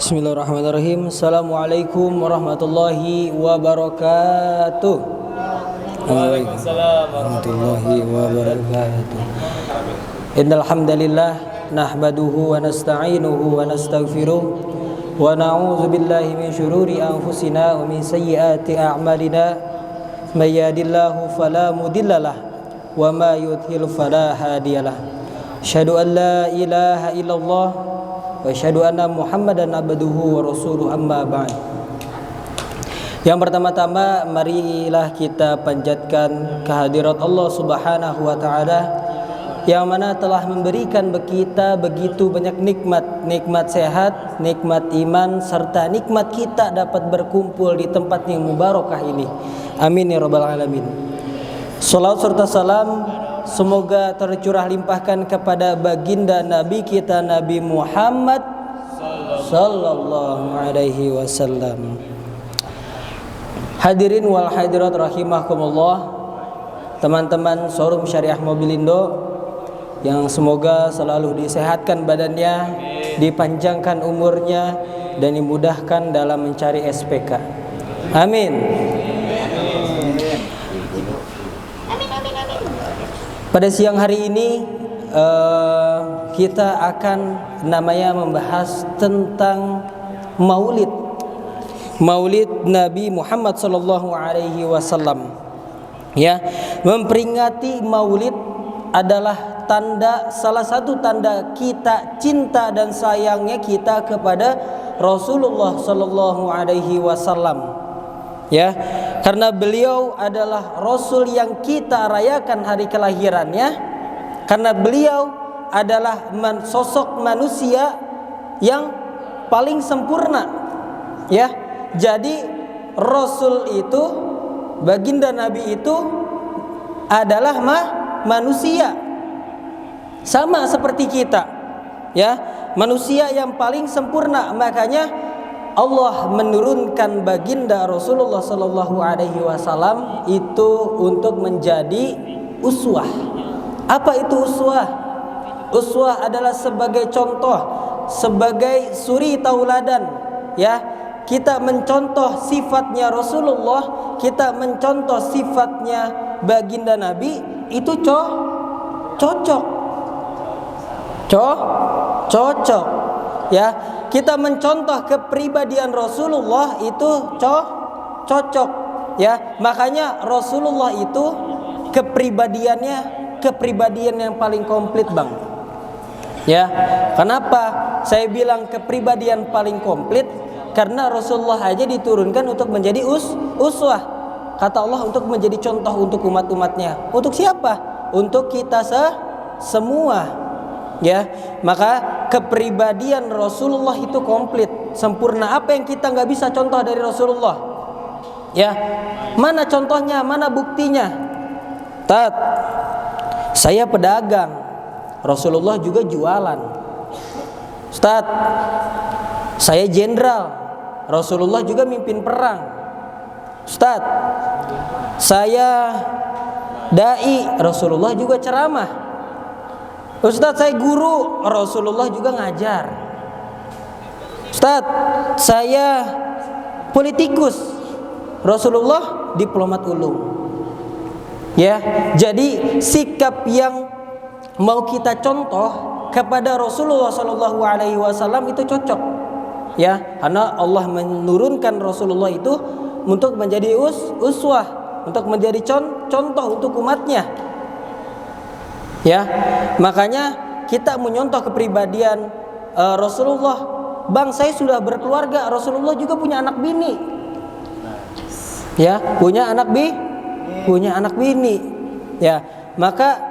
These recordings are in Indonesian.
Bismillahirrahmanirrahim. Assalamualaikum warahmatullahi wabarakatuh. Waalaikumsalam warahmatullahi wabarakatuh. Innal hamdalillah nahmaduhu wa nasta'inuhu wa nastaghfiruh wa na'udzu billahi min shururi anfusina wa min sayyiati a'malina. May yahdihillahu fala mudhillalah wa may yudhlil fala hadiyalah. Asyhadu an la ilaha illallah wa asyhadu anna Muhammadan abduhu wa rasuluhu, amma ba'd. Yang pertama-tama marilah kita panjatkan kehadirat Allah Subhanahu wa taala yang mana telah memberikan bagi kita begitu banyak nikmat sehat, nikmat iman, serta nikmat kita dapat berkumpul di tempat yang mubarakah ini. Amin ya rabbal alamin. Salawat serta salam semoga tercurah limpahkan kepada baginda Nabi kita Nabi Muhammad sallallahu alaihi wasallam. Hadirin wal hadirat rahimakumullah, teman-teman showroom Syariah Mobilindo yang semoga selalu disehatkan badannya, dipanjangkan umurnya, dan dimudahkan dalam mencari SPK. Amin. Pada siang hari ini kita akan membahas tentang Maulid Nabi Muhammad sallallahu alaihi wasallam. Ya, memperingati Maulid adalah salah satu tanda kita cinta dan sayangnya kita kepada Rasulullah sallallahu alaihi wasallam. Ya, karena beliau adalah Rasul yang kita rayakan hari kelahirannya, karena beliau adalah sosok manusia yang paling sempurna. Ya, jadi Rasul itu, baginda Nabi itu adalah manusia, sama seperti kita. Ya, manusia yang paling sempurna. Makanya Allah menurunkan baginda Rasulullah sallallahu alaihi wasallam itu untuk menjadi uswah. Apa itu uswah? Uswah adalah sebagai contoh, sebagai suri tauladan. Ya, kita mencontoh sifatnya Rasulullah, kita mencontoh sifatnya baginda Nabi, itu cocok. Ya, kita mencontoh kepribadian Rasulullah itu cocok. Ya, makanya Rasulullah itu kepribadian yang paling komplit, Bang. Ya, kenapa saya bilang kepribadian paling komplit? Karena Rasulullah aja diturunkan untuk menjadi uswah. Kata Allah, untuk menjadi contoh untuk umat-umatnya. Untuk siapa? Untuk kita semua. Ya, maka kepribadian Rasulullah itu komplit, sempurna. Apa yang kita nggak bisa contoh dari Rasulullah? Ya, mana contohnya, mana buktinya? Saya pedagang, Rasulullah juga jualan. Ustaz, saya jenderal, Rasulullah juga mimpin perang. Ustaz, saya dai, Rasulullah juga ceramah. Ustaz, saya guru, Rasulullah juga ngajar. Ustaz, saya politikus, Rasulullah diplomat ulung. Ya, jadi sikap yang mau kita contoh kepada Rasulullah sallallahu alaihi wasallam itu cocok. Ya, karena Allah menurunkan Rasulullah itu untuk menjadi uswah, untuk menjadi contoh untuk umatnya. Ya, makanya kita menyontoh kepribadian Rasulullah. Bang, saya sudah berkeluarga, Rasulullah juga punya anak bini. Ya, punya anak bini. Ya, maka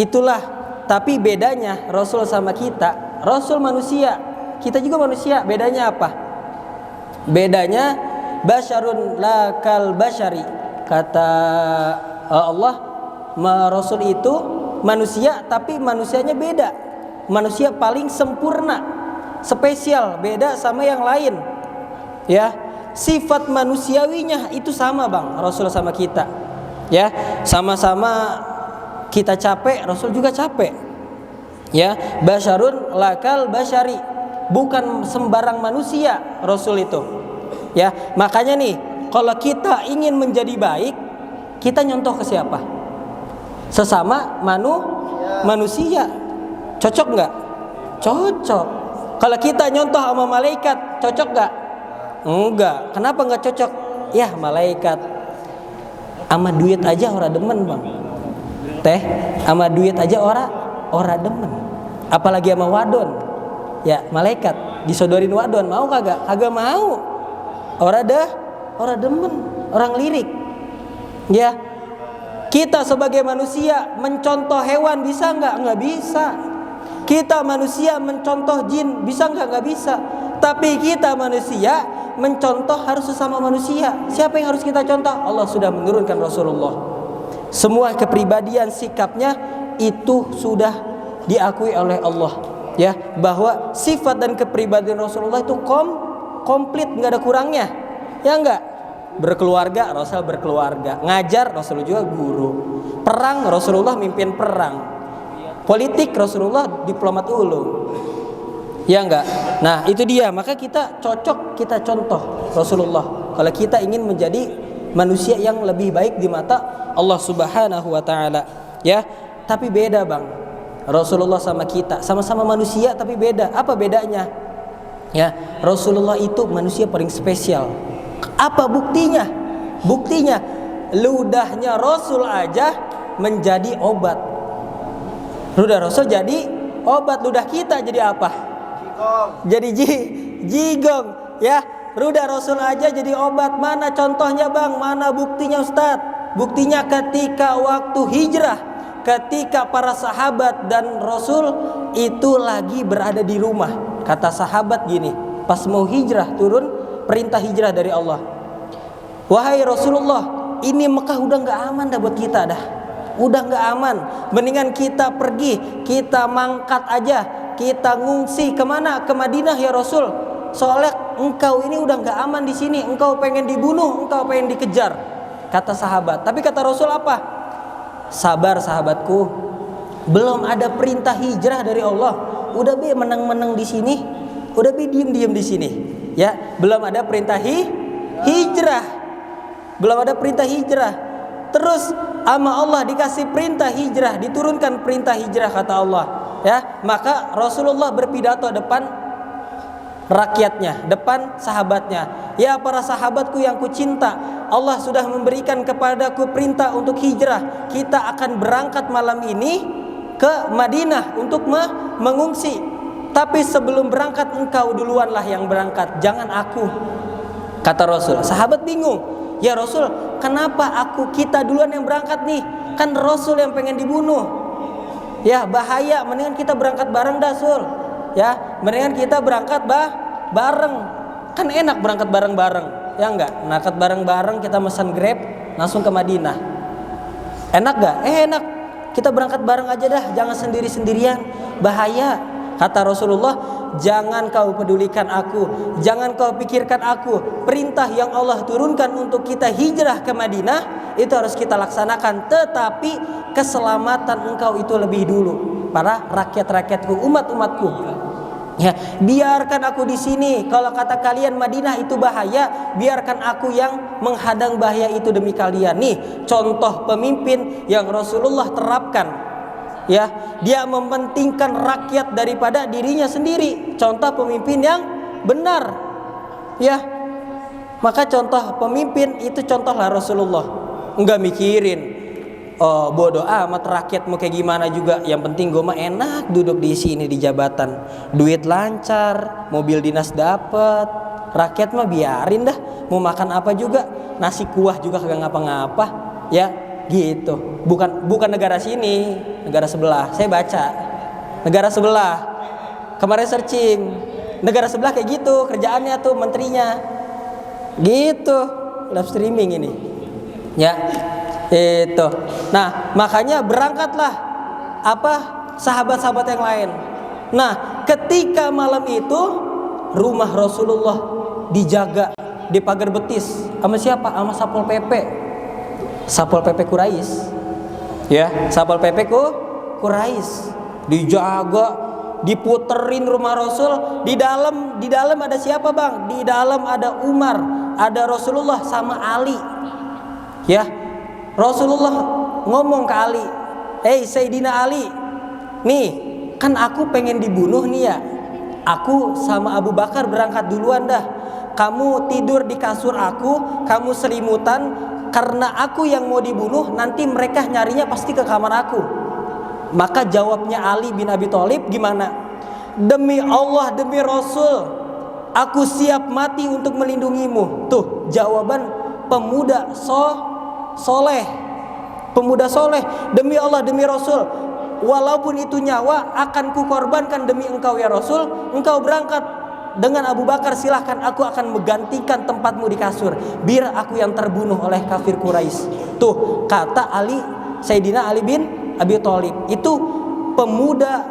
itulah. Tapi bedanya Rasul sama kita, Rasul manusia, kita juga manusia. Bedanya apa? Bedanya basyarun la kal basyari. Kata Allah, Rasul itu manusia, tapi manusianya beda. Manusia paling sempurna, spesial, beda sama yang lain. Ya, sifat manusiawinya itu sama, Bang, Rasul sama kita. Ya, sama-sama kita capek, Rasul juga capek. Ya, basyarun lakal basyari. bukan sembarang manusia Rasul itu. Ya, makanya nih, kalau kita ingin menjadi baik, kita nyontoh ke siapa? Sesama manusia. Cocok nggak? Cocok. Kalau kita nyontoh sama malaikat, cocok nggak? Enggak. Kenapa nggak cocok? Ya, malaikat sama duit aja ora demen, Bang. Teh, sama duit aja ora demen. Apalagi sama wadon. Ya, malaikat disodorin wadon, mau kagak? Kagak mau. Ora demen, orang lirik. Ya. Kita sebagai manusia mencontoh hewan bisa nggak? Nggak bisa. Kita manusia mencontoh jin bisa nggak? Nggak bisa. Tapi kita manusia mencontoh harus sesama manusia. Siapa yang harus kita contoh? Allah sudah menurunkan Rasulullah. Semua kepribadian sikapnya itu sudah diakui oleh Allah. Ya, bahwa sifat dan kepribadian Rasulullah itu komplit, nggak ada kurangnya. Ya nggak? Berkeluarga, Rasul berkeluarga. Ngajar, Rasul juga guru. Perang, Rasulullah mimpin perang. Politik, Rasulullah diplomat ulung. Ya enggak? Nah, itu dia. Maka kita cocok, kita contoh Rasulullah. Kalau kita ingin menjadi manusia yang lebih baik di mata Allah Subhanahu wa taala. Ya, tapi beda, Bang. Rasulullah sama kita, sama-sama manusia tapi beda. Apa bedanya? Ya, Rasulullah itu manusia paling spesial. Apa buktinya? Buktinya ludahnya Rasul aja menjadi obat. Ludah Rasul jadi obat, ludah kita jadi apa? Jadi jigong, ya. Ludah Rasul aja jadi obat. Mana contohnya, Bang? Mana buktinya, Ustadz? Buktinya ketika waktu hijrah, ketika para sahabat dan Rasul itu lagi berada di rumah. Kata sahabat gini, pas mau hijrah, turun perintah hijrah dari Allah. Wahai Rasulullah, ini Mekah udah gak aman dah buat kita dah. Udah gak aman. Mendingan kita pergi, kita mangkat aja, kita ngungsi kemana? Ke Madinah ya Rasul. Soalnya engkau ini udah gak aman di sini. Engkau pengen dibunuh, engkau pengen dikejar. Kata sahabat. Tapi kata Rasul apa? Sabar sahabatku. Belum ada perintah hijrah dari Allah. Udah be menang-menang di sini. Udah be diem-diem di sini. Ya, belum ada perintah hijrah. Belum ada perintah hijrah. Terus sama Allah dikasih perintah hijrah, diturunkan perintah hijrah kata Allah. Ya, maka Rasulullah berpidato depan rakyatnya, depan sahabatnya. Ya para sahabatku yang kucinta, Allah sudah memberikan kepadaku perintah untuk hijrah. Kita akan berangkat malam ini ke Madinah untuk mengungsi. Tapi sebelum berangkat engkau duluanlah yang berangkat, jangan aku. Kata Rasul. Sahabat bingung. Ya Rasul, kenapa kita duluan yang berangkat nih? Kan Rasul yang pengen dibunuh. Ya bahaya, mendingan kita berangkat bareng dah Sul. Ya, mendingan kita berangkat bareng. Kan enak berangkat bareng-bareng. Ya enggak? Berangkat bareng-bareng, kita pesan Grab langsung ke Madinah. Enak gak? Enak. Kita berangkat bareng aja dah, jangan sendiri-sendirian. Bahaya. Kata Rasulullah, jangan kau pedulikan aku, jangan kau pikirkan aku. Perintah yang Allah turunkan untuk kita hijrah ke Madinah itu harus kita laksanakan. Tetapi keselamatan engkau itu lebih dulu. Para rakyat-rakyatku, umat-umatku. Ya, biarkan aku di sini. Kalau kata kalian Madinah itu bahaya, biarkan aku yang menghadang bahaya itu demi kalian. Nih, contoh pemimpin yang Rasulullah terapkan. Ya, dia mementingkan rakyat daripada dirinya sendiri. Contoh pemimpin yang benar. Ya. Maka contoh pemimpin itu contohlah Rasulullah. Enggak mikirin bodoh amat rakyat mau kayak gimana juga. Yang penting gue mah enak duduk di sini di jabatan. Duit lancar, mobil dinas dapet. Rakyat mah biarin dah. Mau makan apa juga, nasi kuah juga kagak ngapa-ngapa. Ya, gitu. Bukan negara sini, negara sebelah. Saya baca negara sebelah kemarin searching, negara sebelah kayak gitu kerjaannya tuh menterinya gitu, live streaming ini ya itu. Nah makanya berangkatlah sahabat-sahabat yang lain. Nah ketika malam itu rumah Rasulullah dijaga di pagar betis sama siapa? Sama Satpol PP Quraisy. Ya, Satpol PP Quraisy dijaga diputerin rumah Rasul. Di dalam ada siapa bang? Di dalam ada Umar, ada Rasulullah sama Ali. Ya, Rasulullah ngomong ke Ali, Sayyidina Ali, nih kan aku pengen dibunuh nih ya. Aku sama Abu Bakar berangkat duluan dah. Kamu tidur di kasur aku, kamu selimutan. Karena aku yang mau dibunuh, nanti mereka nyarinya pasti ke kamar aku. Maka jawabnya Ali bin Abi Thalib gimana? Demi Allah, demi Rasul, aku siap mati untuk melindungimu. Tuh jawaban pemuda soleh. Pemuda soleh. Demi Allah, demi Rasul, walaupun itu nyawa akan kukorbankan demi engkau ya Rasul. Engkau berangkat dengan Abu Bakar, silahkan, aku akan menggantikan tempatmu di kasur. Biar aku yang terbunuh oleh kafir Quraisy. Tuh kata Ali, Sayyidina Ali bin Abi Thalib. Itu pemuda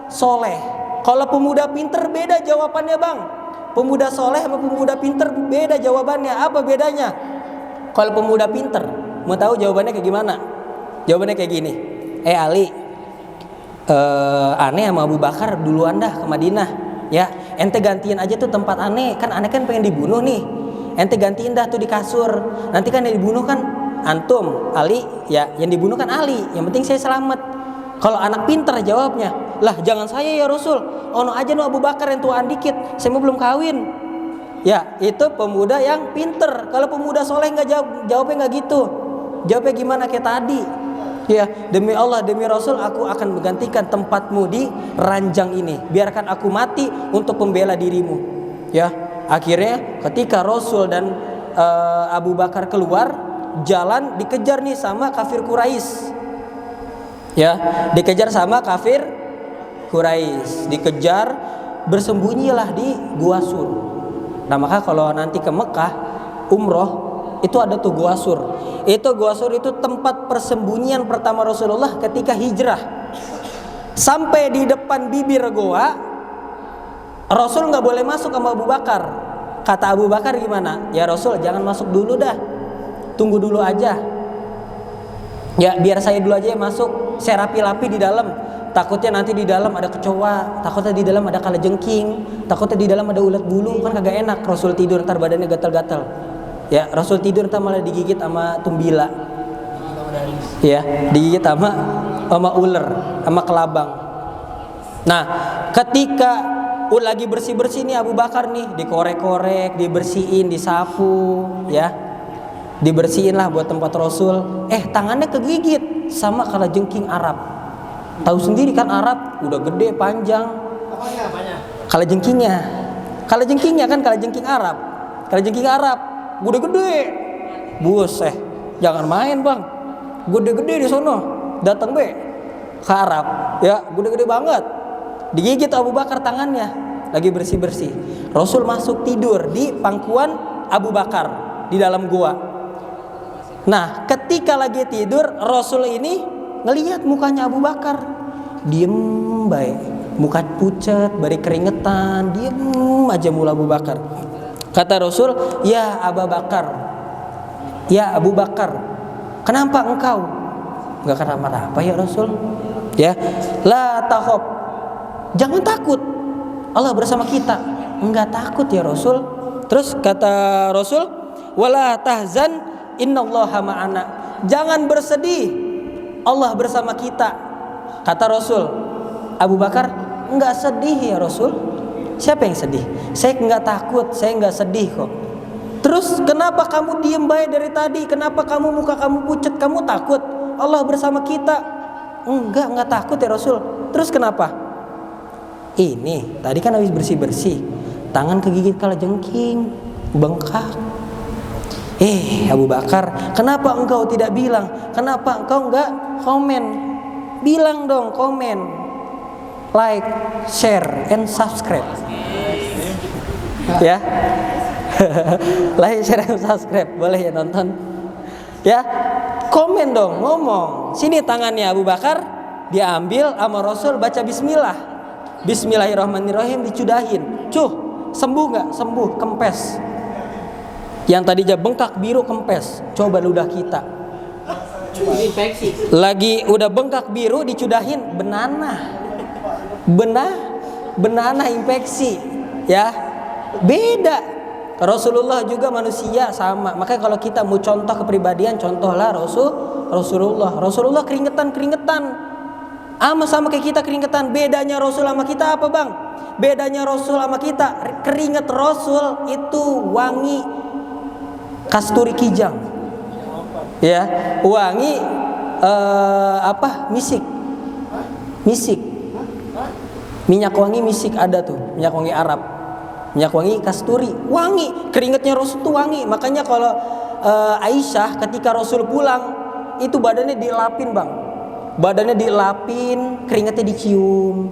soleh. Kalau pemuda pinter beda jawabannya bang. Pemuda soleh sama pemuda pinter beda jawabannya. Apa bedanya? Kalau pemuda pinter, mau tahu jawabannya kayak gimana? Jawabannya kayak gini. Ali, aneh sama Abu Bakar duluan dah ke Madinah. Ya, ente gantiin aja tuh tempat aneh. Kan aneh kan pengen dibunuh nih. Ente gantiin dah tuh di kasur. Nanti kan yang dibunuh kan antum, Ali. Ya, yang dibunuh kan Ali. Yang penting saya selamat. Kalau anak pinter jawabnya, lah jangan saya ya Rasul. Ono aja no Abu Bakar yang tuaan dikit. Saya mau belum kawin. Ya, itu pemuda yang pinter. Kalau pemuda soleh nggak jawabnya nggak gitu. Jawabnya gimana kayak tadi. Ya, demi Allah, demi Rasul, aku akan menggantikan tempatmu di ranjang ini. Biarkan aku mati untuk membela dirimu. Ya, akhirnya ketika Rasul dan Abu Bakar keluar jalan, dikejar nih sama kafir Quraisy. Ya, dikejar sama kafir Quraisy, dikejar, bersembunyilah di Gua Sur. Nah, maka kalau nanti ke Mekah umroh itu ada tuh Gua Sur. Itu Gua Sur itu tempat persembunyian pertama Rasulullah ketika hijrah. Sampai di depan bibir goa, Rasul nggak boleh masuk sama Abu Bakar. Kata Abu Bakar gimana? Ya Rasul, jangan masuk dulu dah. Tunggu dulu aja. Ya, biar saya dulu aja yang masuk. Saya rapi-rapi di dalam. Takutnya nanti di dalam ada kecoa, takutnya di dalam ada kalajengking, takutnya di dalam ada ulat bulu, kan kagak enak Rasul tidur ntar badannya gatal-gatal. Ya, Rasul tidur ntar malah digigit sama tumbila. Ya, digigit sama ular, sama kelabang. Nah, ketika lagi bersih-bersih nih Abu Bakar nih, dikorek-korek, dibersihin, disapu, ya. Dibersihin lah buat tempat Rasul. Tangannya kegigit sama kalajengking Arab. Tahu sendiri kan Arab udah gede panjang. Kalajengkingnya kan kalajengking Arab. Kalajengking Arab udah gede. Buset, jangan main bang. Gede-gede di sono. Datang be ke Arab. Ya, gede-gede banget. Digigit Abu Bakar tangannya. Lagi bersih-bersih. Rasul masuk tidur di pangkuan Abu Bakar di dalam gua. Nah, ketika lagi tidur Rasul ini ngelihat mukanya Abu Bakar, diem baik, muka pucat, bari keringetan, diem aja mula Abu Bakar. Kata Rasul, ya Abu Bakar, ya Abu Bakar, kenapa engkau? Enggak kenapa-napa ya Rasul. Ya, la takhaf, jangan takut, Allah bersama kita. Enggak takut ya Rasul. Terus kata Rasul, wala tahzan, innallaha ma'ana, jangan bersedih, Allah bersama kita. Kata Rasul, Abu Bakar, enggak sedih ya Rasul. Siapa yang sedih? Saya enggak takut, saya enggak sedih kok. Terus kenapa kamu diem baik dari tadi? Kenapa muka kamu pucat? Kamu takut? Allah bersama kita. Enggak takut ya Rasul. Terus kenapa? Ini tadi kan habis bersih-bersih, tangan kegigit kalajengking, bengkak. Abu Bakar, kenapa engkau tidak bilang? Kenapa engkau enggak komen? Bilang dong, komen, like, share, and subscribe. Ya, like, share, and subscribe. Boleh ya nonton? Ya, komen dong, ngomong. Sini tangannya Abu Bakar diambil sama Rasul, baca Bismillah. Bismillahirrahmanirrahim, dicudahin. Sembuh nggak? Sembuh, kempes. Yang tadinya bengkak biru kempes. Coba ludah kita. Lagi udah bengkak biru dicudahin benana. benana infeksi, ya beda. Rasulullah juga manusia sama. Makanya kalau kita mau contoh kepribadian, contohlah Rasulullah. Rasulullah keringetan sama kayak kita keringetan. Bedanya Rasul sama kita apa bang? Bedanya Rasul sama kita, keringet Rasul itu wangi kasturi kijang, ya wangi misik, minyak wangi misik ada tuh, minyak wangi Arab, minyak wangi kasturi, wangi. Keringetnya Rasul tuh wangi. Makanya kalau Aisyah ketika Rasul pulang itu badannya dielapin bang, keringetnya dicium.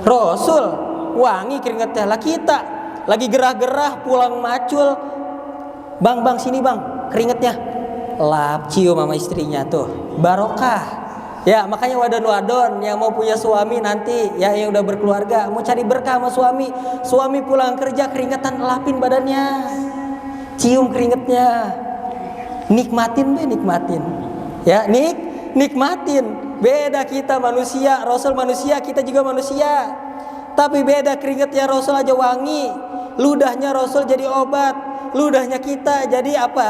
Rasul wangi keringetnya. Lah kita lagi gerah-gerah pulang macul, bang sini bang keringetnya, lap cium sama istrinya tuh, barokah. Ya makanya wadon yang mau punya suami nanti, ya yang udah berkeluarga mau cari berkah sama suami pulang kerja keringetan, lapin badannya, cium keringetnya, nikmatin ya, nikmatin. Beda kita manusia, Rasul manusia, kita juga manusia, tapi beda. Keringetnya Rasul aja wangi, ludahnya Rasul jadi obat, ludahnya kita jadi apa?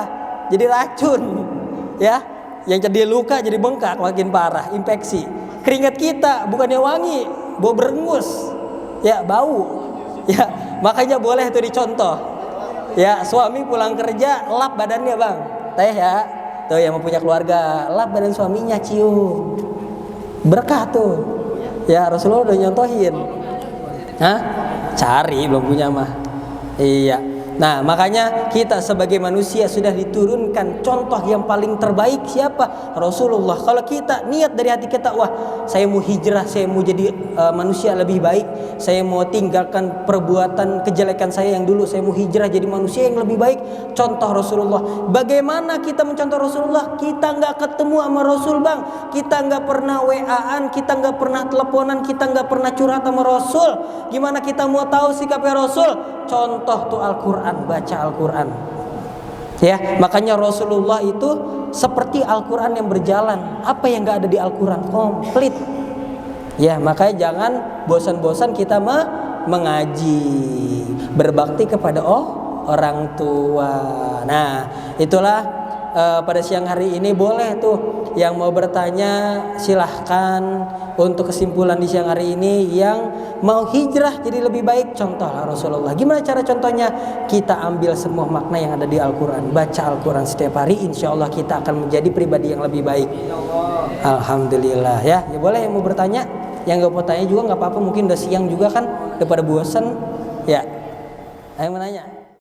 Jadi racun, ya. Yang jadi luka jadi bengkak, makin parah, infeksi. Keringat kita bukannya wangi, bau berengus, ya bau, ya makanya boleh itu dicontoh. Ya suami pulang kerja lap badannya bang, teh ya, tuh yang mau punya keluarga lap badan suaminya, cium, berkah tuh. Ya Rasulullah udah nyontohin. Hah? Cari belum punya mah. Iya. Nah makanya kita sebagai manusia sudah diturunkan contoh yang paling terbaik siapa? Rasulullah. Kalau kita niat dari hati kita, wah saya mau hijrah, saya mau jadi manusia lebih baik, saya mau tinggalkan perbuatan kejelekan saya yang dulu, saya mau hijrah jadi manusia yang lebih baik, contoh Rasulullah. Bagaimana kita mencontoh Rasulullah? Kita nggak ketemu sama Rasul bang, kita nggak pernah WA-an, kita nggak pernah teleponan, kita nggak pernah curhat sama Rasul. Gimana kita mau tahu sikapnya Rasul? Contoh tuh Al-Quran, baca Al-Quran, ya. Makanya Rasulullah itu seperti Al-Quran yang berjalan. Apa yang gak ada di Al-Quran? Komplit. Ya makanya jangan bosan-bosan kita mengaji, berbakti kepada orang tua. Nah itulah pada siang hari ini boleh tuh yang mau bertanya silahkan. Untuk kesimpulan di siang hari ini, yang mau hijrah jadi lebih baik, contohlah Rasulullah. Gimana cara contohnya? Kita ambil semua makna yang ada di Al-Quran, baca Al-Quran setiap hari, insya Allah kita akan menjadi pribadi yang lebih baik. Alhamdulillah ya. Ya boleh yang mau bertanya, yang gak mau tanya juga gak apa-apa, mungkin udah siang juga kan, udah pada bosan ya. Ayo menanya.